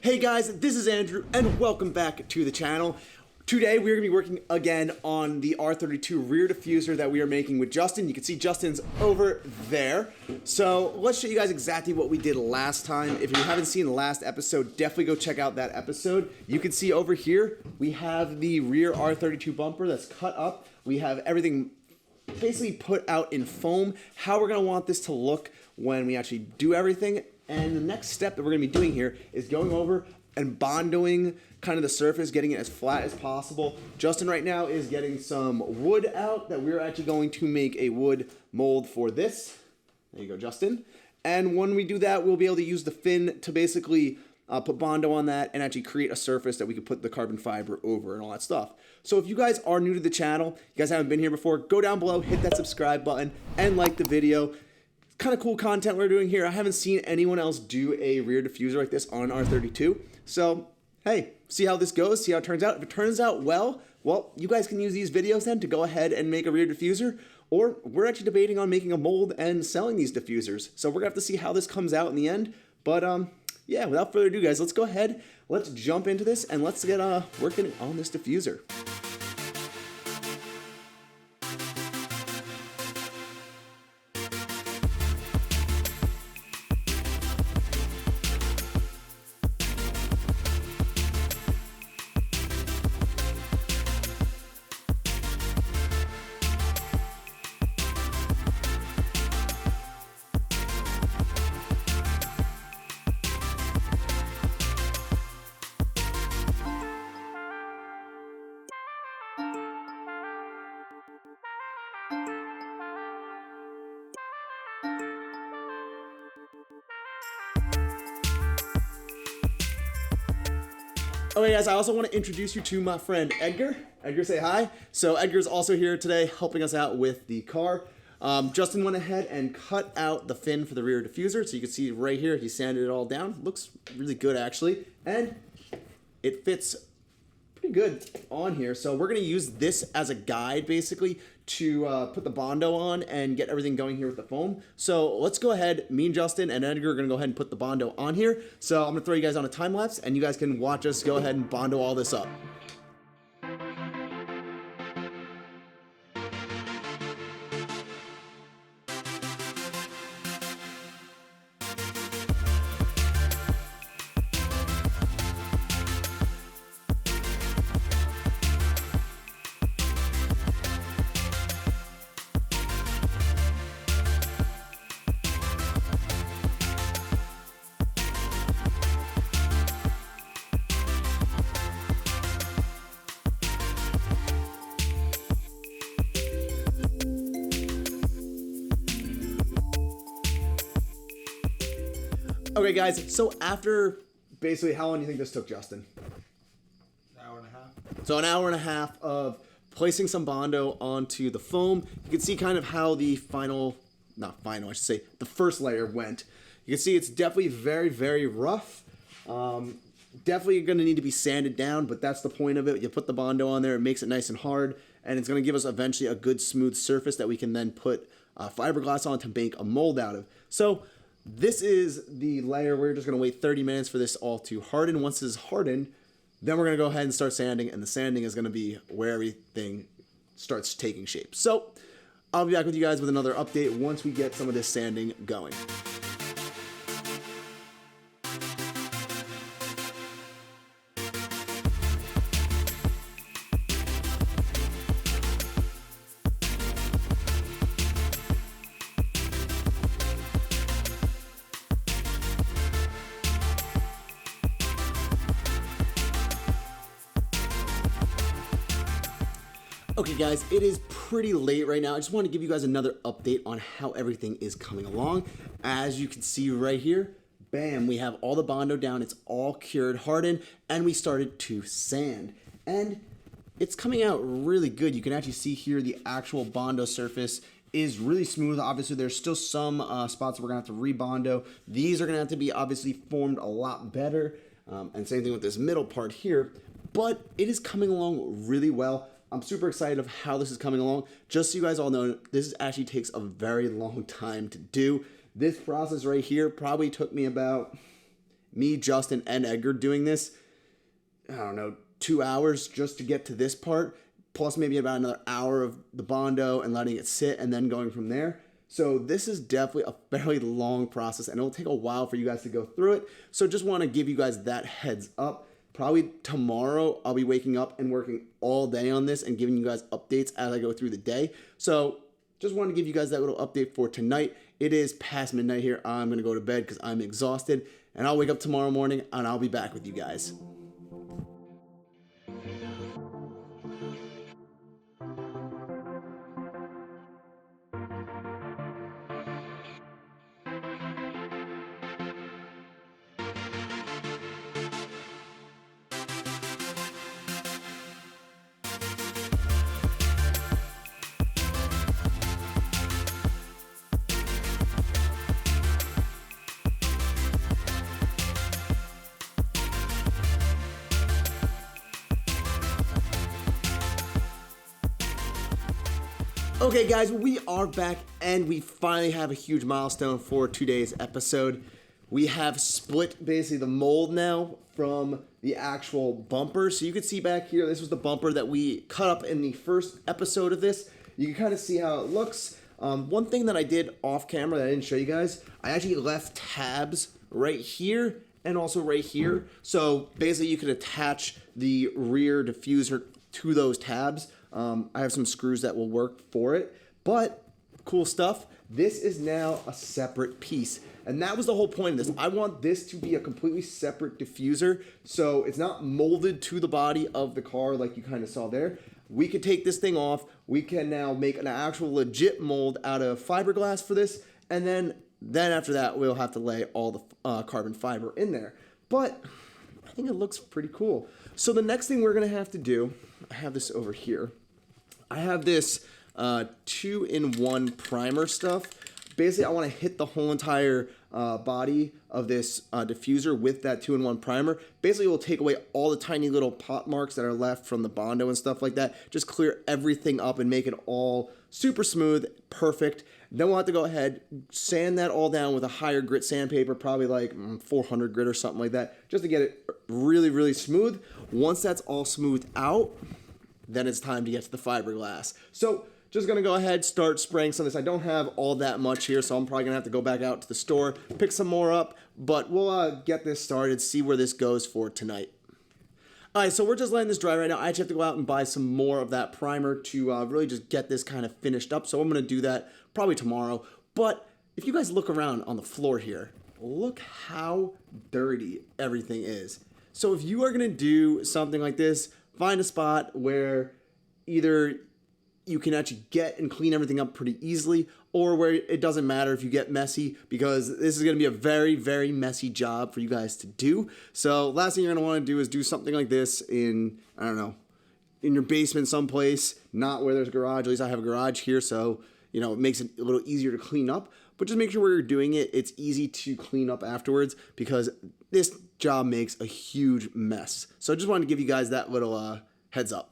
Hey guys, this is Andrew and welcome back to the channel. Today we're going to be working again on the R32 rear diffuser that we are making with Justin. You can see Justin's over there. So let's show you guys exactly what we did last time. If you haven't seen the last episode, definitely go check out that episode. You can see over here we have the rear R32 bumper that's cut up. We have everything basically put out in foam, how we're going to want this to look when we actually do everything. And the next step that we're going to be doing here is going over and bondoing kind of the surface, getting it as flat as possible. Justin right now is getting some wood out that we're actually going to make a wood mold for this. There you go, Justin. And when we do that, we'll be able to use the fin to basically put bondo on that and actually create a surface that we could put the carbon fiber over and all that stuff. So if you guys are new to the channel, you guys haven't been here before, go down below, hit that subscribe button and like the video. Kind of cool content we're doing here. I haven't seen anyone else do a rear diffuser like this on R32. So, hey, see how this goes, see how it turns out. If it turns out well, you guys can use these videos then to go ahead and make a rear diffuser, or we're actually debating on making a mold and selling these diffusers. So we're gonna have to see how this comes out in the end. But yeah, without further ado, guys, let's go ahead, let's jump into this and let's get working on this diffuser. Okay guys, I also want to introduce you to my friend Edgar. Edgar, say hi. So Edgar's also here today helping us out with the car. Justin went ahead and cut out the fin for the rear diffuser. So you can see right here, he sanded it all down. Looks really good actually. And it fits pretty good on here. So we're going to use this as a guide basically to put the bondo on and get everything going here with the foam. So let's go ahead, me and Justin and Edgar are going to go ahead and put the bondo on here. So I'm going to throw you guys on a time lapse and you guys can watch us go ahead and bondo all this up. Okay guys, so after basically, how long do you think this took, Justin? An hour and a half. So an hour and a half of placing some bondo onto the foam. You can see kind of how the the first layer went. You can see it's definitely very, very rough. Definitely gonna need to be sanded down, but that's the point of it. You put the bondo on there, it makes it nice and hard, and it's gonna give us eventually a good smooth surface that we can then put fiberglass on to make a mold out of. So this is the layer. We're just going to wait 30 minutes for this all to harden. Once this is hardened, then we're going to go ahead and start sanding, and the sanding is going to be where everything starts taking shape. So I'll be back with you guys with another update once we get some of this sanding going. Okay guys, it is pretty late right now. I just want to give you guys another update on how everything is coming along. As you can see right here, bam, we have all the bondo down. It's all cured, hardened, and we started to sand. And it's coming out really good. You can actually see here the actual bondo surface is really smooth. Obviously, there's still some spots we're gonna have to rebondo. These are gonna have to be obviously formed a lot better. And same thing with this middle part here. But it is coming along really well. I'm super excited of how this is coming along. Just so you guys all know, this actually takes a very long time to do. This process right here probably took me about me, Justin, and Edgar doing this, I don't know, 2 hours just to get to this part, plus maybe about another hour of the bondo and letting it sit and then going from there. So this is definitely a fairly long process and it'll take a while for you guys to go through it. So just want to give you guys that heads up. Probably tomorrow I'll be waking up and working all day on this and giving you guys updates as I go through the day. So just wanted to give you guys that little update for tonight. It is past midnight here. I'm going to go to bed because I'm exhausted and I'll wake up tomorrow morning and I'll be back with you guys. Okay guys, we are back and we finally have a huge milestone for today's episode. We have split basically the mold now from the actual bumper. So you can see back here, this was the bumper that we cut up in the first episode of this. You can kind of see how it looks. One thing that I did off camera that I didn't show you guys, I actually left tabs right here and also right here. So basically you could attach the rear diffuser to those tabs. I have some screws that will work for it, but cool stuff. This is now a separate piece. And that was the whole point of this. I want this to be a completely separate diffuser. So it's not molded to the body of the car like you kind of saw there. We could take this thing off. We can now make an actual legit mold out of fiberglass for this. And then after that, we'll have to lay all the carbon fiber in there. But I think it looks pretty cool. So the next thing we're gonna have to do, I have this over here. I have this 2-in-1 primer stuff. Basically, I want to hit the whole entire body of this diffuser with that 2-in-1 primer. Basically, we'll take away all the tiny little pot marks that are left from the bondo and stuff like that. Just clear everything up and make it all super smooth, perfect. Then we'll have to go ahead, sand that all down with a higher grit sandpaper, probably like 400 grit or something like that, just to get it really, really smooth. Once that's all smoothed out, then it's time to get to the fiberglass. So just gonna go ahead, start spraying some of this. I don't have all that much here, so I'm probably gonna have to go back out to the store, pick some more up, but we'll get this started, see where this goes for tonight. All right, so we're just letting this dry right now. I actually have to go out and buy some more of that primer to really just get this kind of finished up. So I'm gonna do that probably tomorrow. But if you guys look around on the floor here, look how dirty everything is. So if you are gonna do something like this, find a spot where either you can actually get and clean everything up pretty easily, or where it doesn't matter if you get messy, because this is going to be a very, very messy job for you guys to do. So last thing you're going to want to do is do something like this in, I don't know, in your basement someplace, not where there's a garage. At least I have a garage here, so you know it makes it a little easier to clean up. But just make sure where you're doing it, it's easy to clean up afterwards, because this job makes a huge mess. So I just wanted to give you guys that little heads up.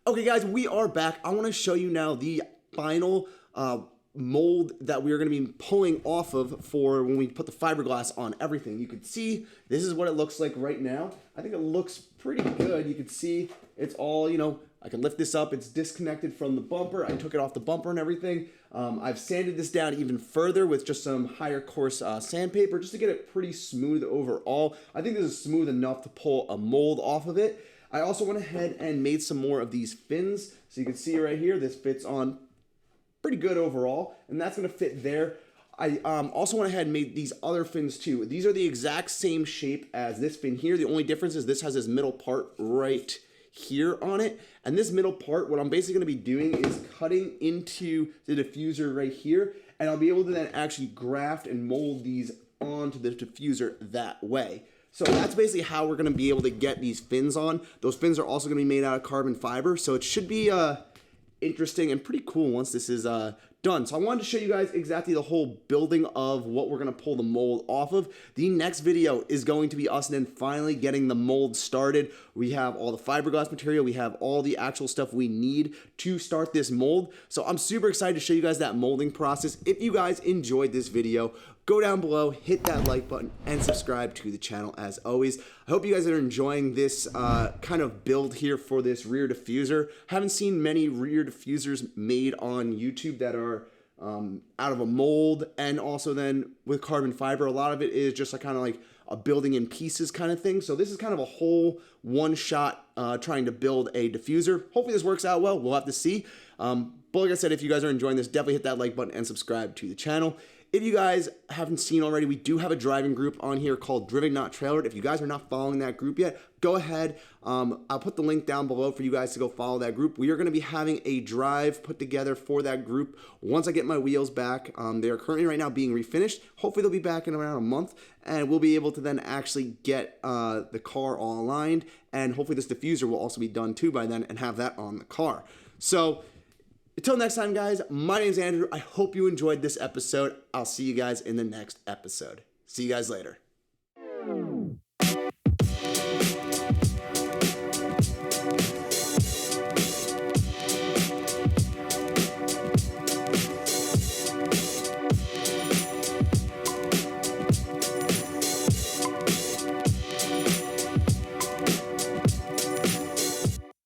Okay guys, we are back. I want to show you now the final mold that we are going to be pulling off of for when we put the fiberglass on everything. You can see this is what it looks like right now. I think it looks pretty good. You can see it's all, you know, I can lift this up. It's disconnected from the bumper. I took it off the bumper and everything. I've sanded this down even further with just some higher coarse sandpaper just to get it pretty smooth overall. I think this is smooth enough to pull a mold off of it. I also went ahead and made some more of these fins. So you can see right here, this fits on pretty good overall, and that's gonna fit there. I also went ahead and made these other fins too. These are the exact same shape as this fin here. The only difference is this has this middle part right here on it. And this middle part, what I'm basically gonna be doing is cutting into the diffuser right here, and I'll be able to then actually graft and mold these onto the diffuser that way. So that's basically how we're gonna be able to get these fins on. Those fins are also gonna be made out of carbon fiber, so it should be interesting and pretty cool once this is done. So I wanted to show you guys exactly the whole building of what we're gonna pull the mold off of. The next video is going to be us then finally getting the mold started. We have all the fiberglass material, we have all the actual stuff we need to start this mold. So I'm super excited to show you guys that molding process. If you guys enjoyed this video, go down below, hit that like button, and subscribe to the channel as always. I hope you guys are enjoying this kind of build here for this rear diffuser. Haven't seen many rear diffusers made on YouTube that are out of a mold, and also then with carbon fiber. A lot of it is just kind of like a building in pieces kind of thing. So this is kind of a whole one shot trying to build a diffuser. Hopefully this works out well. We'll have to see. But like I said, if you guys are enjoying this, definitely hit that like button and subscribe to the channel. If you guys haven't seen already, we do have a driving group on here called Driven Not Trailered. If you guys are not following that group yet, go ahead. I'll put the link down below for you guys to go follow that group. We are going to be having a drive put together for that group once I get my wheels back. They are currently right now being refinished. Hopefully they'll be back in around a month, and we'll be able to then actually get the car all aligned, and hopefully this diffuser will also be done too by then and have that on the car. So until next time, guys, my name's Andrew. I hope you enjoyed this episode. I'll see you guys in the next episode. See you guys later.